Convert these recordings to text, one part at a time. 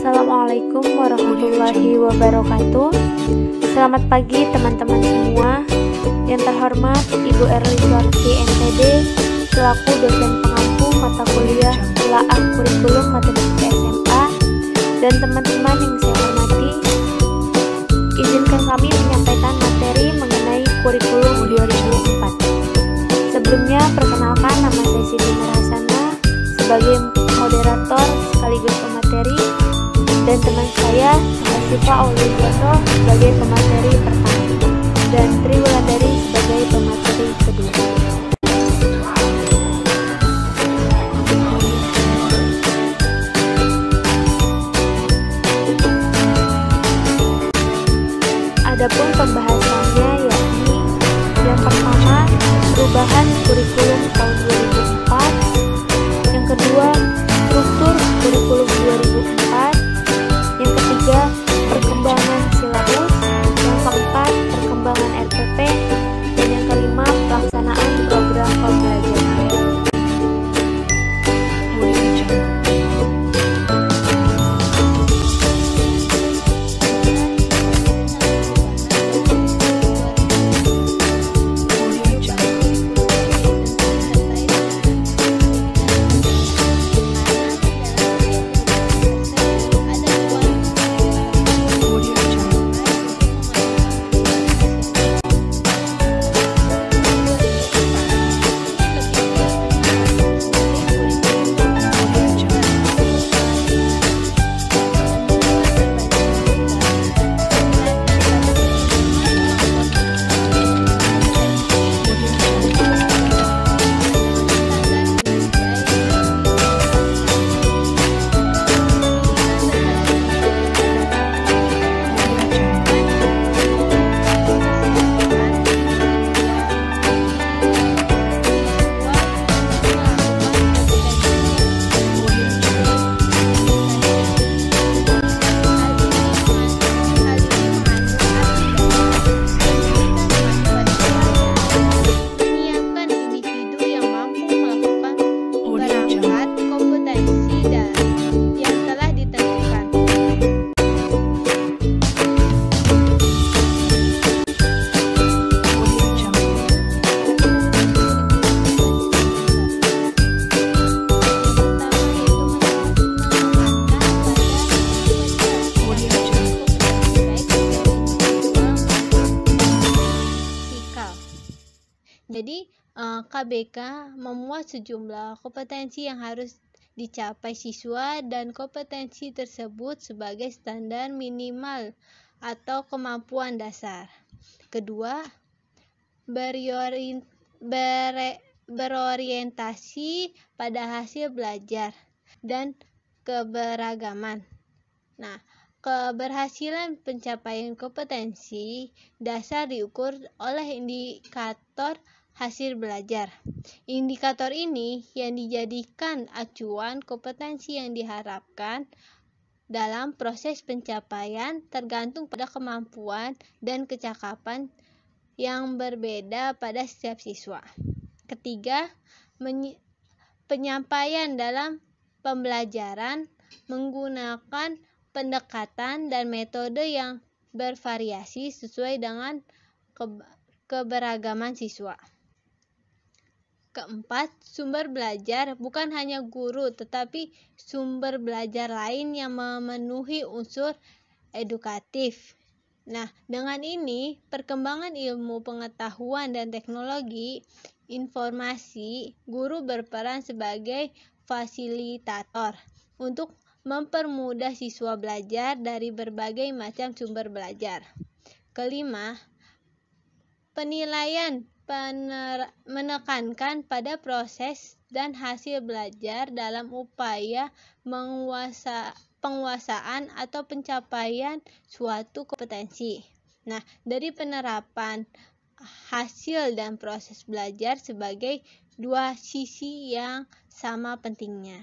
Assalamualaikum warahmatullahi wabarakatuh. Selamat pagi teman-teman semua. Yang terhormat Ibu Erli Suarti MPD selaku dosen pengampu mata kuliah telaah kurikulum matematika SMA, dan teman-teman yang saya hormati, izinkan kami menyampaikan materi mengenai kurikulum 2004. Sebelumnya, perkenalkan, nama saya Siti Nurhasana sebagai moderator sekaligus pemateri, dan teman saya Siva Aulianto sebagai pemateri pertama, dan Tri Wulandari sebagai pemateri kedua. Adapun pembahasannya yakni yang pertama, perubahan kurikulum tahun 2004, yang kedua, struktur kurikulum 2004, yang ketiga, perkembangan silabus, yang keempat, perkembangan RPP, dan yang kelima, pelaksanaan program pembelajaran. Jadi KBK memuat sejumlah kompetensi yang harus dicapai siswa, dan kompetensi tersebut sebagai standar minimal atau kemampuan dasar. Kedua, berorientasi pada hasil belajar dan keberagaman. Nah, keberhasilan pencapaian kompetensi dasar diukur oleh indikator hasil belajar. Indikator ini yang dijadikan acuan kompetensi yang diharapkan dalam proses pencapaian tergantung pada kemampuan dan kecakapan yang berbeda pada setiap siswa. Ketiga, penyampaian dalam pembelajaran menggunakan pendekatan dan metode yang bervariasi sesuai dengan keberagaman siswa. Keempat, sumber belajar bukan hanya guru, tetapi sumber belajar lain yang memenuhi unsur edukatif. Nah, dengan ini, perkembangan ilmu pengetahuan dan teknologi informasi, guru berperan sebagai fasilitator untuk mempermudah siswa belajar dari berbagai macam sumber belajar. Kelima, penilaian menekankan pada proses dan hasil belajar dalam upaya penguasaan atau pencapaian suatu kompetensi. Nah, dari penerapan hasil dan proses belajar sebagai dua sisi yang sama pentingnya.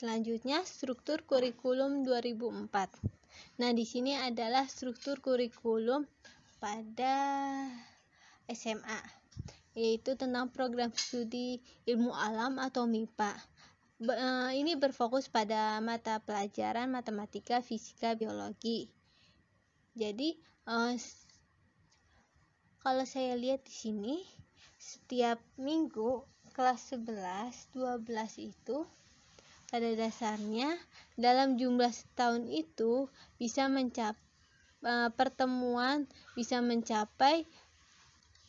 Selanjutnya, struktur kurikulum 2004. Nah, di sini adalah struktur kurikulum pada SMA. yaitu tentang program studi ilmu alam atau MIPA. Ini berfokus pada mata pelajaran matematika, fisika, biologi. Jadi kalau saya lihat di sini, setiap minggu kelas 11, 12 itu pada dasarnya dalam jumlah setahun itu bisa mencapai pertemuan bisa mencapai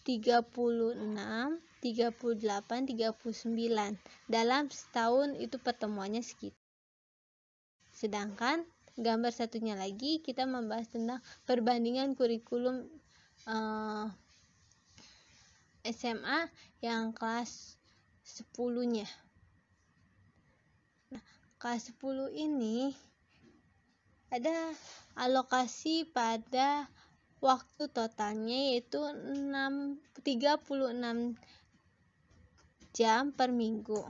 36, 38, 39. Dalam setahun itu pertemuannya segitu. Sedangkan gambar satunya lagi kita membahas tentang perbandingan kurikulum SMA yang kelas 10-nya. Nah, kelas 10 ini ada alokasi pada waktu totalnya yaitu 36 jam per minggu.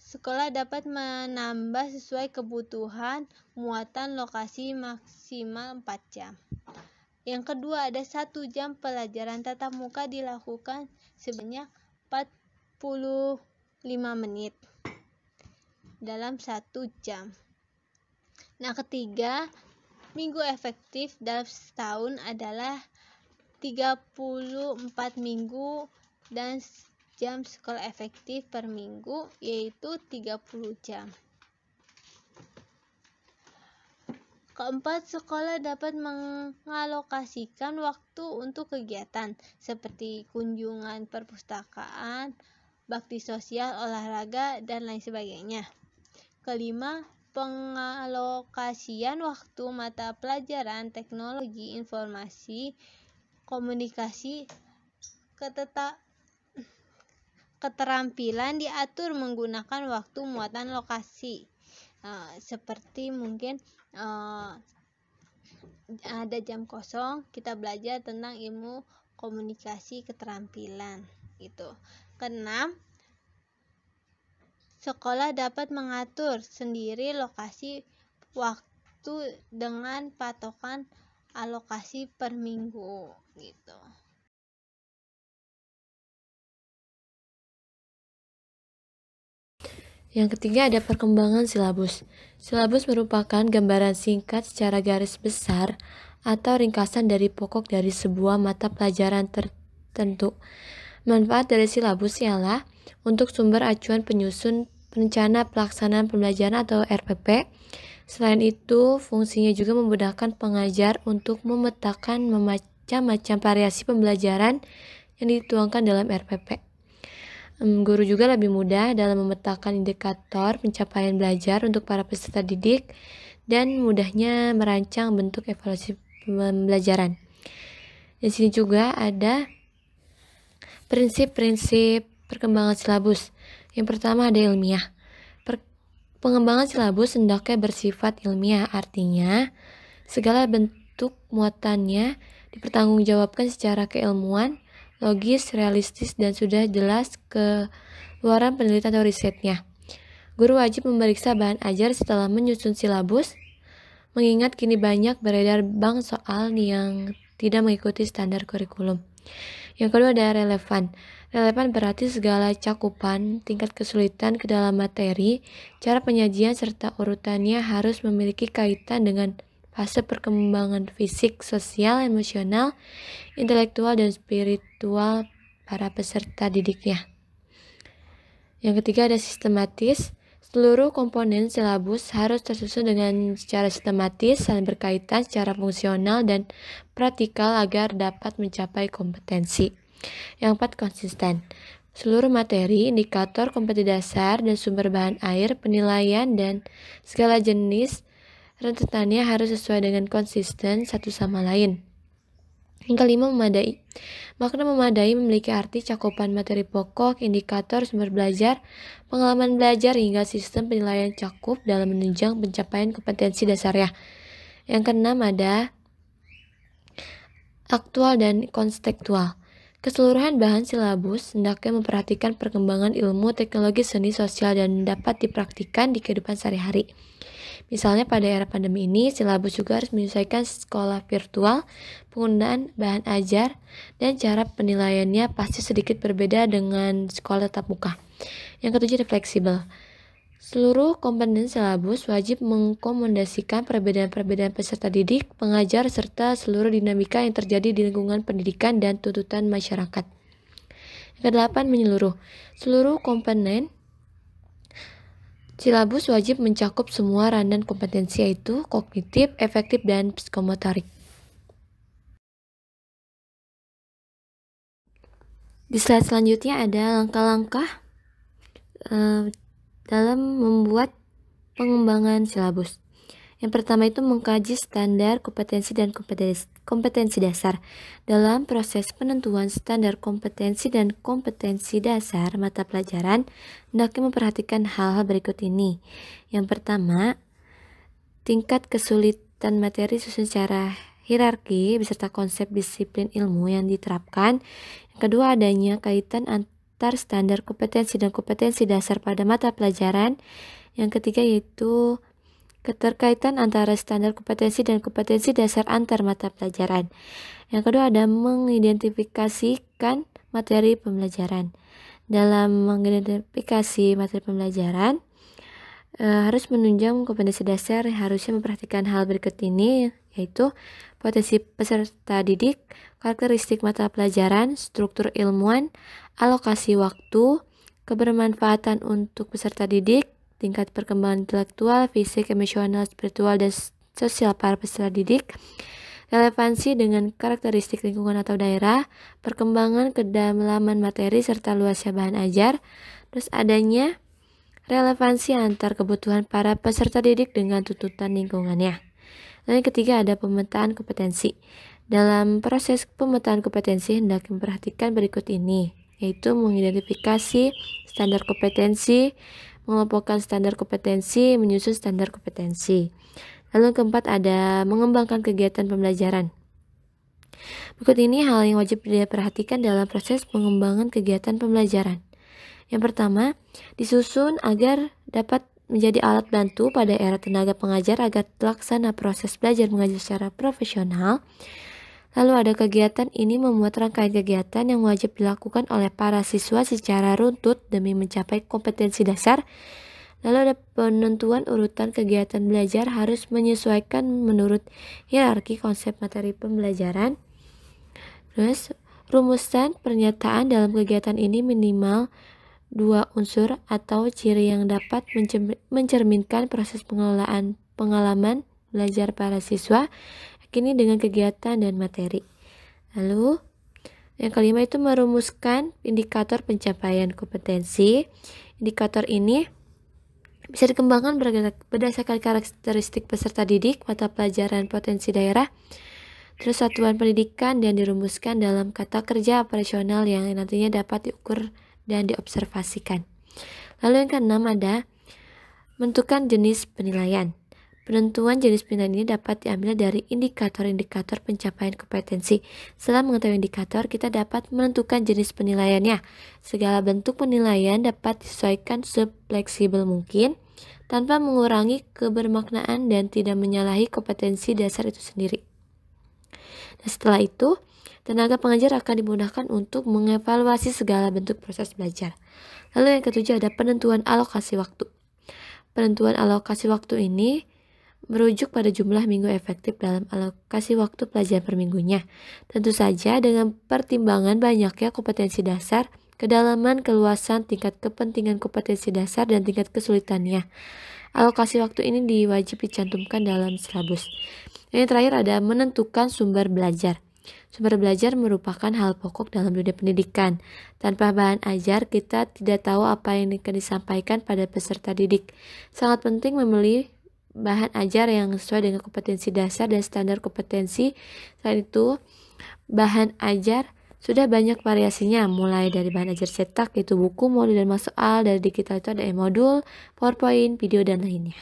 Sekolah dapat menambah sesuai kebutuhan muatan lokasi maksimal 4 jam. Yang kedua, ada 1 jam pelajaran tatap muka dilakukan sebanyak 45 menit dalam 1 jam. Nah, ketiga, minggu efektif dalam setahun adalah 34 minggu dan jam sekolah efektif per minggu yaitu 30 jam. Keempat, sekolah dapat mengalokasikan waktu untuk kegiatan seperti kunjungan perpustakaan, bakti sosial, olahraga, dan lain sebagainya. Kelima, pengalokasian waktu mata pelajaran teknologi informasi, komunikasi, keterampilan diatur menggunakan waktu muatan lokasi. Seperti mungkin ada jam kosong kita belajar tentang ilmu komunikasi keterampilan gitu. Keenam, sekolah dapat mengatur sendiri lokasi waktu dengan patokan alokasi per minggu gitu. Yang ketiga ada perkembangan silabus. Silabus merupakan gambaran singkat secara garis besar atau ringkasan dari pokok dari sebuah mata pelajaran tertentu. Manfaat dari silabus ialah untuk sumber acuan penyusun rencana pelaksanaan pembelajaran atau RPP. Selain itu, fungsinya juga memudahkan pengajar untuk memetakan macam-macam variasi pembelajaran yang dituangkan dalam RPP. Guru juga lebih mudah dalam memetakan indikator pencapaian belajar untuk para peserta didik dan mudahnya merancang bentuk evaluasi pembelajaran. Di sini juga ada prinsip-prinsip perkembangan silabus. Yang pertama ada ilmiah. Pengembangan silabus hendaknya bersifat ilmiah, artinya segala bentuk muatannya dipertanggungjawabkan secara keilmuan, logis, realistis, dan sudah jelas keluaran penelitian atau risetnya. Guru wajib memeriksa bahan ajar setelah menyusun silabus, mengingat kini banyak beredar bank soal yang tidak mengikuti standar kurikulum. Yang kedua ada relevan. Relevan berarti segala cakupan, tingkat kesulitan ke dalam materi, cara penyajian, serta urutannya harus memiliki kaitan dengan fase perkembangan fisik, sosial, emosional, intelektual, dan spiritual para peserta didiknya. Yang ketiga ada sistematis. Seluruh komponen silabus harus tersusun dengan secara sistematis, saling berkaitan secara fungsional dan praktikal agar dapat mencapai kompetensi. Yang keempat, konsisten. Seluruh materi, indikator, kompetensi dasar, dan sumber bahan air, penilaian, dan segala jenis rentetannya harus sesuai dengan konsisten satu sama lain. Yang kelima, memadai. Makna memadai memiliki arti cakupan materi pokok, indikator, sumber belajar, pengalaman belajar, hingga sistem penilaian cakup dalam menunjang pencapaian kompetensi dasarnya. Yang keenam ada aktual dan kontekstual. Keseluruhan bahan silabus hendaknya memperhatikan perkembangan ilmu, teknologi, seni, sosial, dan dapat dipraktikkan di kehidupan sehari-hari. Misalnya pada era pandemi ini, silabus juga harus menyesuaikan sekolah virtual, penggunaan bahan ajar, dan cara penilaiannya pasti sedikit berbeda dengan sekolah tatap muka. Yang ketujuh, fleksibel. Seluruh komponen silabus wajib mengkomodasikan perbedaan-perbedaan peserta didik, pengajar, serta seluruh dinamika yang terjadi di lingkungan pendidikan dan tuntutan masyarakat. Yang kedelapan, menyeluruh. Seluruh komponen silabus wajib mencakup semua ranah kompetensi, yaitu kognitif, efektif, dan psikomotorik. Di slide selanjutnya ada langkah-langkah dalam membuat pengembangan silabus. Yang pertama itu mengkaji standar kompetensi dan kompetensi dasar. Dalam proses penentuan standar kompetensi dan kompetensi dasar mata pelajaran, hendaknya memperhatikan hal-hal berikut ini. Yang pertama, tingkat kesulitan materi susun secara hierarki beserta konsep disiplin ilmu yang diterapkan. Yang kedua, adanya kaitan antar standar kompetensi dan kompetensi dasar pada mata pelajaran. Yang ketiga yaitu keterkaitan antara standar kompetensi dan kompetensi dasar antar mata pelajaran. Yang kedua ada mengidentifikasikan materi pembelajaran. Dalam mengidentifikasi materi pembelajaran, harus menunjang kompetensi dasar, harusnya memperhatikan hal berikut ini, yaitu potensi peserta didik, karakteristik mata pelajaran, struktur ilmuwan, alokasi waktu, kebermanfaatan untuk peserta didik, tingkat perkembangan intelektual, fisik, emosional, spiritual, dan sosial para peserta didik, relevansi dengan karakteristik lingkungan atau daerah, perkembangan kedalaman materi, serta luasnya bahan ajar, terus adanya relevansi antar kebutuhan para peserta didik dengan tuntutan lingkungannya. Dan yang ketiga ada pemetaan kompetensi. Dalam proses pemetaan kompetensi hendak memperhatikan berikut ini, yaitu mengidentifikasi standar kompetensi, mengelompokkan standar kompetensi, menyusun standar kompetensi. Lalu yang keempat ada mengembangkan kegiatan pembelajaran. Berikut ini hal yang wajib diperhatikan dalam proses pengembangan kegiatan pembelajaran. Yang pertama, disusun agar dapat menjadi alat bantu pada era tenaga pengajar agar terlaksana proses belajar mengajar secara profesional. Lalu ada kegiatan ini memuat rangkaian kegiatan yang wajib dilakukan oleh para siswa secara runtut demi mencapai kompetensi dasar. Lalu ada penentuan urutan kegiatan belajar harus menyesuaikan menurut hierarki konsep materi pembelajaran. Terus rumusan pernyataan dalam kegiatan ini minimal 2 unsur atau ciri yang dapat mencerminkan proses pengelolaan pengalaman belajar para siswa kini dengan kegiatan dan materi. Lalu yang kelima itu merumuskan indikator pencapaian kompetensi. Indikator ini bisa dikembangkan berdasarkan karakteristik peserta didik, mata pelajaran, potensi daerah, terus satuan pendidikan, dan dirumuskan dalam kata kerja operasional yang nantinya dapat diukur dan diobservasikan. Lalu yang keenam ada menentukan jenis penilaian. Penentuan jenis penilaian ini dapat diambil dari indikator-indikator pencapaian kompetensi. Setelah mengetahui indikator, kita dapat menentukan jenis penilaiannya. Segala bentuk penilaian dapat disesuaikan sefleksibel mungkin, tanpa mengurangi kebermaknaan dan tidak menyalahi kompetensi dasar itu sendiri. Nah, setelah itu, tenaga pengajar akan dimudahkan untuk mengevaluasi segala bentuk proses belajar. Lalu yang ketujuh ada penentuan alokasi waktu. Penentuan alokasi waktu ini merujuk pada jumlah minggu efektif dalam alokasi waktu pelajaran per minggunya. Tentu saja dengan pertimbangan banyaknya kompetensi dasar, kedalaman, keluasan, tingkat kepentingan kompetensi dasar, dan tingkat kesulitannya. Alokasi waktu ini diwajib dicantumkan dalam silabus. Yang terakhir ada menentukan sumber belajar. Sumber belajar merupakan hal pokok dalam dunia pendidikan. Tanpa bahan ajar, kita tidak tahu apa yang akan disampaikan pada peserta didik. Sangat penting memilih bahan ajar yang sesuai dengan kompetensi dasar dan standar kompetensi. Selain itu, bahan ajar sudah banyak variasinya, mulai dari bahan ajar cetak, yaitu buku, modul, dan soal. Dari digital itu ada e-modul, PowerPoint, video, dan lainnya.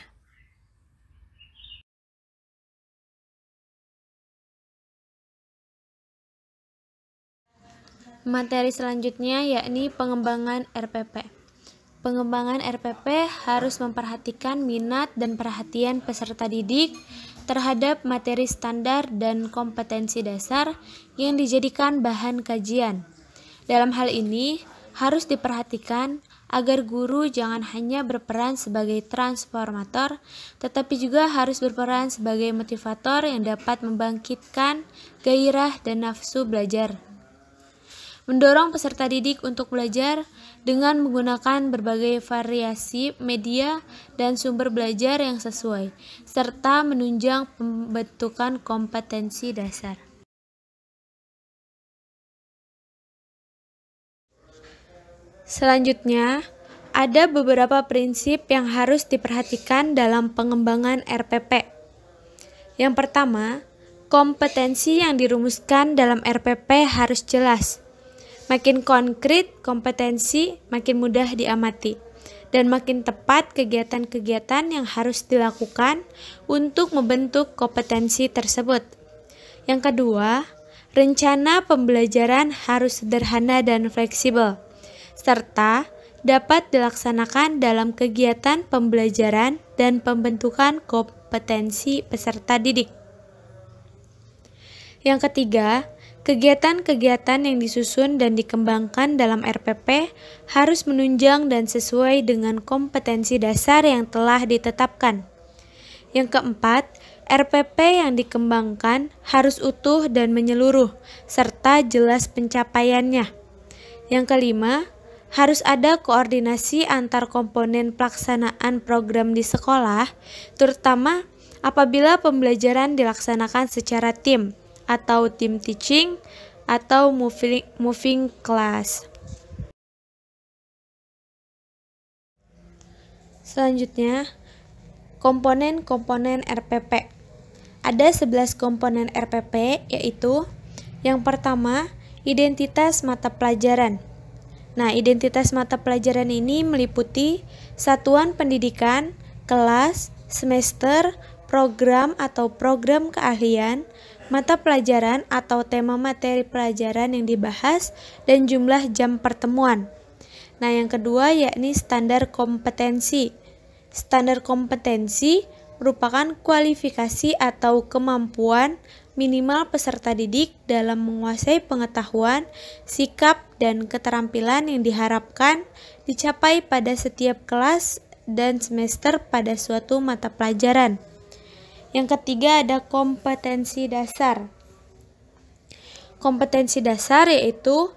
Materi selanjutnya yakni pengembangan RPP. pengembangan RPP harus memperhatikan minat dan perhatian peserta didik terhadap materi standar dan kompetensi dasar yang dijadikan bahan kajian. Dalam hal ini, harus diperhatikan agar guru jangan hanya berperan sebagai transformator, tetapi juga harus berperan sebagai motivator yang dapat membangkitkan gairah dan nafsu belajar. Mendorong peserta didik untuk belajar dengan menggunakan berbagai variasi media dan sumber belajar yang sesuai, serta menunjang pembentukan kompetensi dasar. Selanjutnya, ada beberapa prinsip yang harus diperhatikan dalam pengembangan RPP. Yang pertama, kompetensi yang dirumuskan dalam RPP harus jelas. Makin konkret kompetensi, makin mudah diamati, dan makin tepat kegiatan-kegiatan yang harus dilakukan untuk membentuk kompetensi tersebut. Yang kedua, rencana pembelajaran harus sederhana dan fleksibel, serta dapat dilaksanakan dalam kegiatan pembelajaran dan pembentukan kompetensi peserta didik. Yang ketiga, kegiatan-kegiatan yang disusun dan dikembangkan dalam RPP harus menunjang dan sesuai dengan kompetensi dasar yang telah ditetapkan. Yang keempat, RPP yang dikembangkan harus utuh dan menyeluruh, serta jelas pencapaiannya. Yang kelima, harus ada koordinasi antar komponen pelaksanaan program di sekolah, terutama apabila pembelajaran dilaksanakan secara tim, atau team teaching, atau moving class. Selanjutnya, komponen-komponen RPP. Ada 11 komponen RPP, yaitu yang pertama, identitas mata pelajaran. Nah, identitas mata pelajaran ini meliputi satuan pendidikan, kelas, semester, program atau program keahlian, mata pelajaran atau tema materi pelajaran yang dibahas, dan jumlah jam pertemuan. Nah, yang kedua yakni standar kompetensi. Standar kompetensi merupakan kualifikasi atau kemampuan minimal peserta didik dalam menguasai pengetahuan, sikap, dan keterampilan yang diharapkan dicapai pada setiap kelas dan semester pada suatu mata pelajaran. Yang ketiga ada kompetensi dasar. Kompetensi dasar yaitu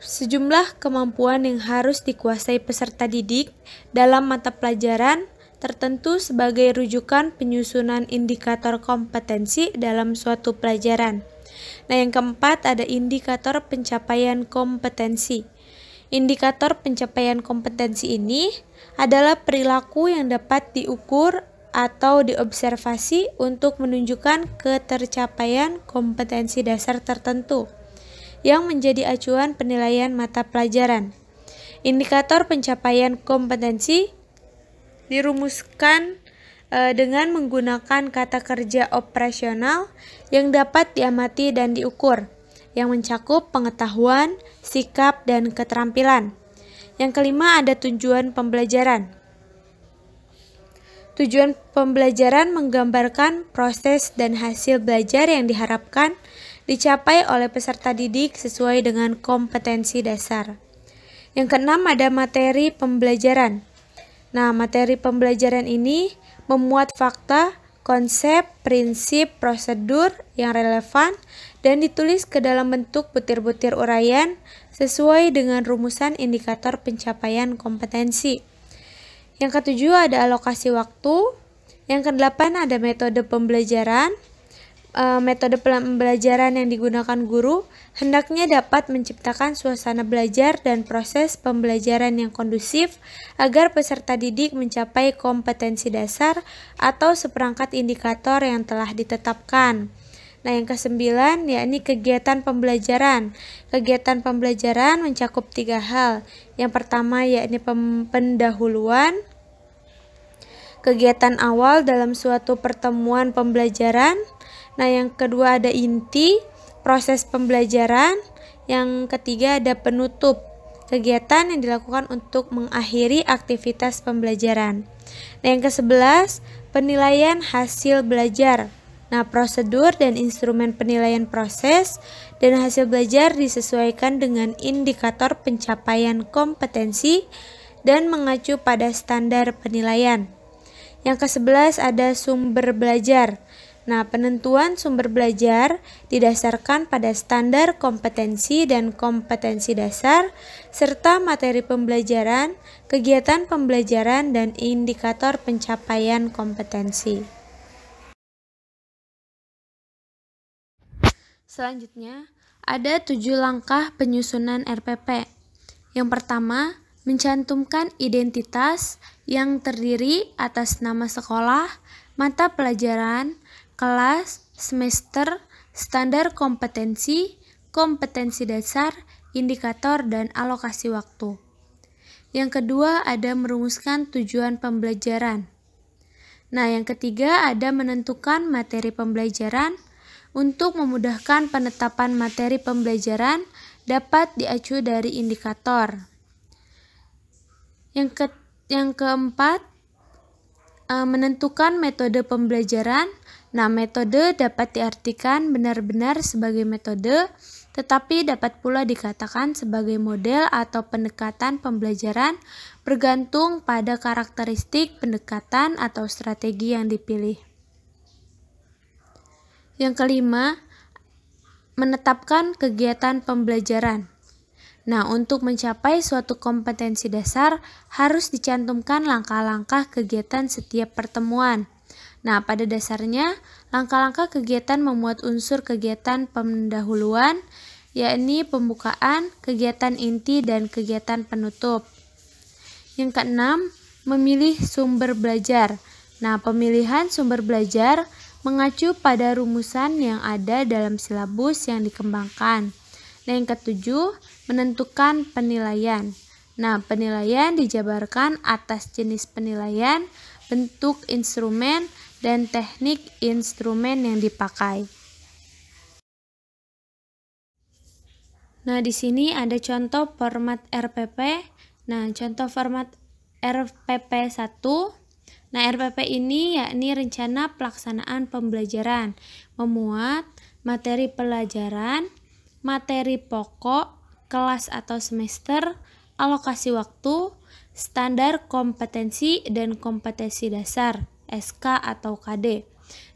sejumlah kemampuan yang harus dikuasai peserta didik dalam mata pelajaran tertentu sebagai rujukan penyusunan indikator kompetensi dalam suatu pelajaran. Nah, yang keempat ada indikator pencapaian kompetensi. Indikator pencapaian kompetensi ini adalah perilaku yang dapat diukur atau diobservasi untuk menunjukkan ketercapaian kompetensi dasar tertentu yang menjadi acuan penilaian mata pelajaran. Indikator pencapaian kompetensi dirumuskan dengan menggunakan kata kerja operasional yang dapat diamati dan diukur, yang mencakup pengetahuan, sikap, dan keterampilan. Yang kelima ada tujuan pembelajaran. Tujuan pembelajaran menggambarkan proses dan hasil belajar yang diharapkan dicapai oleh peserta didik sesuai dengan kompetensi dasar. Yang keenam ada materi pembelajaran. Nah, materi pembelajaran ini memuat fakta, konsep, prinsip, prosedur yang relevan dan ditulis ke dalam bentuk butir-butir uraian sesuai dengan rumusan indikator pencapaian kompetensi. Yang ketujuh ada alokasi waktu. Yang kedelapan ada metode pembelajaran. Metode pembelajaran yang digunakan guru hendaknya dapat menciptakan suasana belajar dan proses pembelajaran yang kondusif agar peserta didik mencapai kompetensi dasar atau seperangkat indikator yang telah ditetapkan. Nah, yang kesembilan yakni kegiatan pembelajaran. Kegiatan pembelajaran mencakup 3 hal. Yang pertama yakni pendahuluan, kegiatan awal dalam suatu pertemuan pembelajaran. Nah, yang kedua ada inti, proses pembelajaran. Yang ketiga ada penutup, kegiatan yang dilakukan untuk mengakhiri aktivitas pembelajaran. Nah, yang ke-11, penilaian hasil belajar. Nah, prosedur dan instrumen penilaian proses dan hasil belajar disesuaikan dengan indikator pencapaian kompetensi dan mengacu pada standar penilaian. Yang ke-11 ada sumber belajar. Nah, penentuan sumber belajar didasarkan pada standar kompetensi dan kompetensi dasar, serta materi pembelajaran, kegiatan pembelajaran, dan indikator pencapaian kompetensi. Selanjutnya, ada 7 langkah penyusunan RPP. Yang pertama, mencantumkan identitas yang terdiri atas nama sekolah, mata pelajaran, kelas, semester, standar kompetensi, kompetensi dasar, indikator, dan alokasi waktu. Yang kedua ada merumuskan tujuan pembelajaran. Nah, yang ketiga ada menentukan materi pembelajaran. Untuk memudahkan penetapan materi pembelajaran dapat diacu dari indikator. Yang keempat, menentukan metode pembelajaran. Nah, metode dapat diartikan benar-benar sebagai metode, tetapi dapat pula dikatakan sebagai model atau pendekatan pembelajaran bergantung pada karakteristik pendekatan atau strategi yang dipilih. Yang kelima, menetapkan kegiatan pembelajaran. Nah, untuk mencapai suatu kompetensi dasar harus dicantumkan langkah-langkah kegiatan setiap pertemuan. Nah, pada dasarnya, langkah-langkah kegiatan memuat unsur kegiatan pendahuluan, yakni pembukaan, kegiatan inti, dan kegiatan penutup. Yang keenam, memilih sumber belajar. Nah, pemilihan sumber belajar mengacu pada rumusan yang ada dalam silabus yang dikembangkan. Nah, yang ketujuh, menentukan penilaian. Nah, penilaian dijabarkan atas jenis penilaian, bentuk instrumen, dan teknik instrumen yang dipakai. Nah, di sini ada contoh format RPP. Nah, contoh format RPP 1. Nah, RPP ini yakni rencana pelaksanaan pembelajaran, memuat materi pelajaran, materi pokok, kelas atau semester, alokasi waktu, standar kompetensi dan kompetensi dasar, SK atau KD.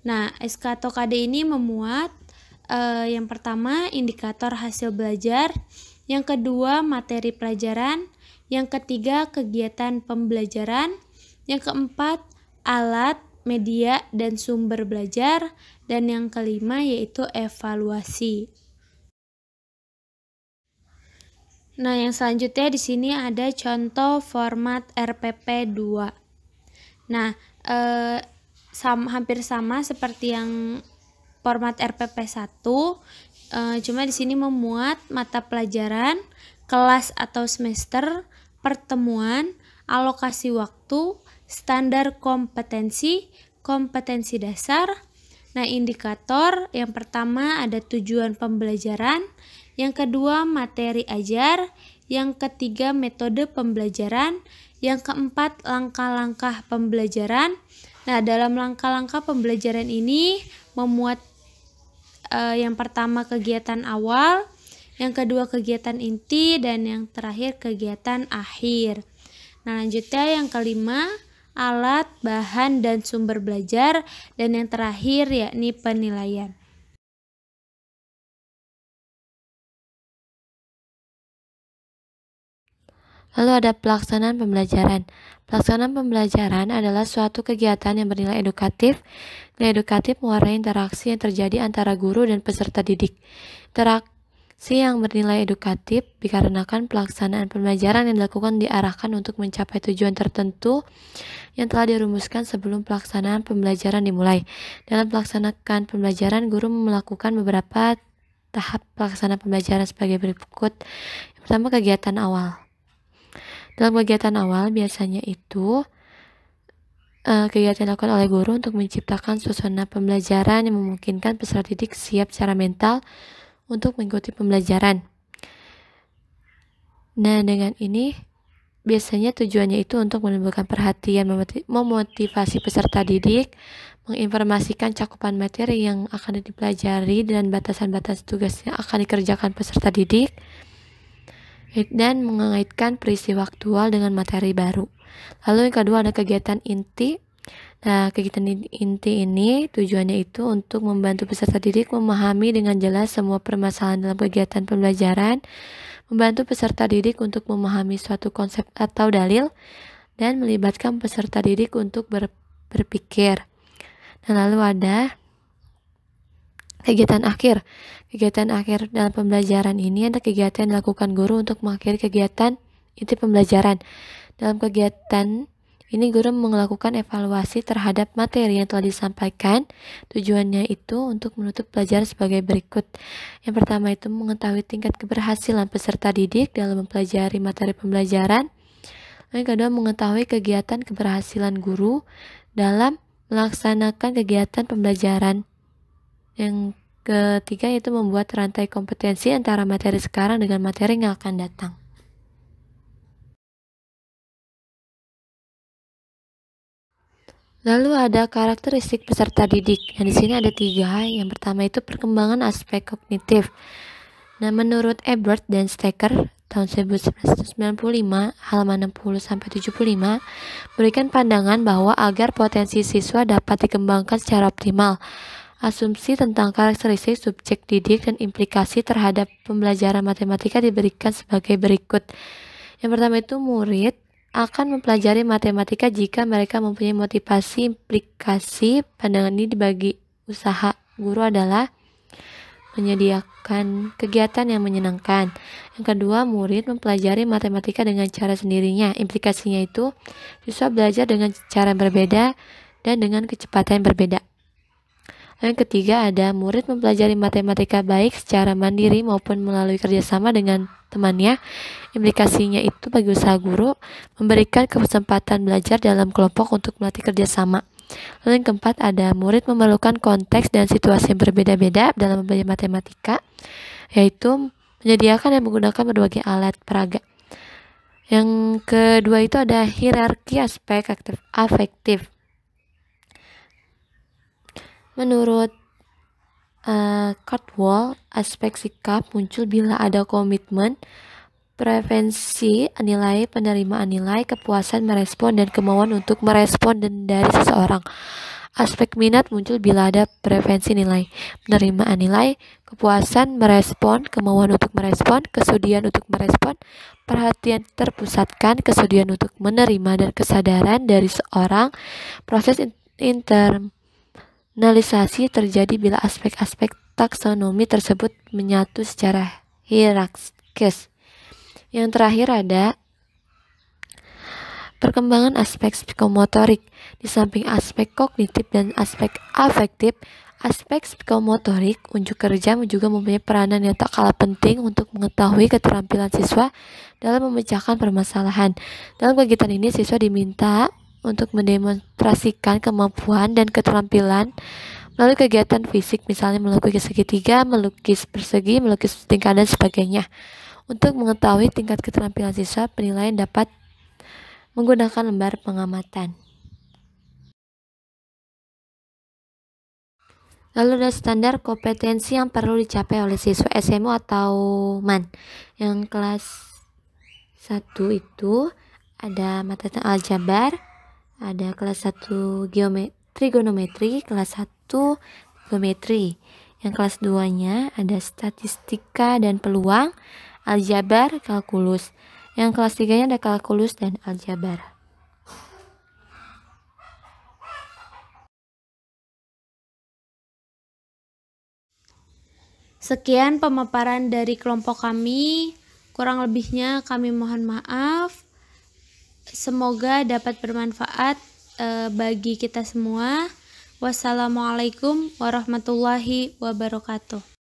Nah, SK atau KD ini memuat yang pertama indikator hasil belajar, yang kedua materi pelajaran, yang ketiga kegiatan pembelajaran, yang keempat alat, media, dan sumber belajar, dan yang kelima yaitu evaluasi. Nah, yang selanjutnya di sini ada contoh format RPP 2. Nah, hampir sama seperti yang format RPP 1, cuma di sini memuat mata pelajaran, kelas atau semester, pertemuan, alokasi waktu, standar kompetensi, kompetensi dasar. Nah, indikator yang pertama ada tujuan pembelajaran, yang kedua materi ajar, yang ketiga metode pembelajaran, yang keempat langkah-langkah pembelajaran. Nah, dalam langkah-langkah pembelajaran ini memuat yang pertama kegiatan awal, yang kedua kegiatan inti, dan yang terakhir kegiatan akhir. Nah, lanjutnya yang kelima alat, bahan, dan sumber belajar, dan yang terakhir yakni penilaian. Lalu ada pelaksanaan pembelajaran. Pelaksanaan pembelajaran adalah suatu kegiatan yang bernilai edukatif. Nilai edukatif mewarnai interaksi yang terjadi antara guru dan peserta didik. Interaksi yang bernilai edukatif dikarenakan pelaksanaan pembelajaran yang dilakukan diarahkan untuk mencapai tujuan tertentu yang telah dirumuskan sebelum pelaksanaan pembelajaran dimulai. Dalam pelaksanaan pembelajaran, guru melakukan beberapa tahap pelaksanaan pembelajaran sebagai berikut. Yang pertama, kegiatan awal. Dalam kegiatan awal biasanya itu kegiatan dilakukan oleh guru untuk menciptakan suasana pembelajaran yang memungkinkan peserta didik siap secara mental untuk mengikuti pembelajaran. Nah, dengan ini biasanya tujuannya itu untuk menimbulkan perhatian, memotivasi peserta didik, menginformasikan cakupan materi yang akan dipelajari dan batasan-batas tugas yang akan dikerjakan peserta didik, dan mengaitkan peristiwa aktual dengan materi baru. Lalu yang kedua ada kegiatan inti. Nah, kegiatan inti ini tujuannya itu untuk membantu peserta didik memahami dengan jelas semua permasalahan dalam kegiatan pembelajaran, membantu peserta didik untuk memahami suatu konsep atau dalil, dan melibatkan peserta didik untuk berpikir. Dan lalu ada kegiatan akhir. Kegiatan akhir dalam pembelajaran ini ada kegiatan yang dilakukan guru untuk mengakhiri kegiatan inti pembelajaran. Dalam kegiatan ini guru melakukan evaluasi terhadap materi yang telah disampaikan. Tujuannya itu untuk menutup pelajaran sebagai berikut. Yang pertama itu mengetahui tingkat keberhasilan peserta didik dalam mempelajari materi pembelajaran. Yang kedua mengetahui kegiatan keberhasilan guru dalam melaksanakan kegiatan pembelajaran. Yang ketiga yaitu membuat rantai kompetensi antara materi sekarang dengan materi yang akan datang. Lalu ada karakteristik peserta didik. Yang di sini ada 3. Yang pertama itu perkembangan aspek kognitif. Nah, menurut Ebert dan Stecker tahun 1995 halaman 60-75 berikan pandangan bahwa agar potensi siswa dapat dikembangkan secara optimal, asumsi tentang karakteristik subjek didik dan implikasi terhadap pembelajaran matematika diberikan sebagai berikut. Yang pertama itu murid akan mempelajari matematika jika mereka mempunyai motivasi. Implikasi pandangan ini dibagi usaha guru adalah menyediakan kegiatan yang menyenangkan. Yang kedua, murid mempelajari matematika dengan cara sendirinya. Implikasinya itu siswa belajar dengan cara yang berbeda dan dengan kecepatan yang berbeda. Yang ketiga ada murid mempelajari matematika baik secara mandiri maupun melalui kerjasama dengan temannya. Implikasinya itu bagi usaha guru memberikan kesempatan belajar dalam kelompok untuk melatih kerjasama. Lalu yang keempat ada murid memerlukan konteks dan situasi yang berbeda-beda dalam belajar matematika, yaitu menyediakan dan menggunakan berbagai alat peraga. Yang kedua itu ada hierarki aspek afektif. Menurut Cardwell, aspek sikap muncul bila ada komitmen, preferensi nilai, penerimaan nilai, kepuasan merespon, dan kemauan untuk merespon dari seseorang. Aspek minat muncul bila ada preferensi nilai, penerimaan nilai, kepuasan merespon, kemauan untuk merespon, kesudian untuk merespon, perhatian terpusatkan, kesudian untuk menerima, dan kesadaran dari seorang. Proses internalisasi terjadi bila aspek-aspek taksonomi tersebut menyatu secara hierarkis. Yang terakhir ada perkembangan aspek psikomotorik. Di samping aspek kognitif dan aspek afektif, aspek psikomotorik unjuk kerja juga mempunyai peranan yang tak kalah penting untuk mengetahui keterampilan siswa dalam memecahkan permasalahan. Dalam kegiatan ini siswa diminta untuk mendemonstrasikan kemampuan dan keterampilan melalui kegiatan fisik, misalnya melukis segitiga, melukis persegi, melukis tingkat, dan sebagainya. Untuk mengetahui tingkat keterampilan siswa, penilaian dapat menggunakan lembar pengamatan. Lalu ada standar kompetensi yang perlu dicapai oleh siswa SMU atau MAN. Yang kelas 1 itu ada mata aljabar, ada kelas 1 trigonometri, kelas 1 geometri. Yang kelas 2-nya ada statistika dan peluang, aljabar, kalkulus. Yang kelas 3-nya ada kalkulus dan aljabar. Sekian pemaparan dari kelompok kami. Kurang lebihnya kami mohon maaf. Semoga dapat bermanfaat bagi kita semua. Wassalamualaikum warahmatullahi wabarakatuh.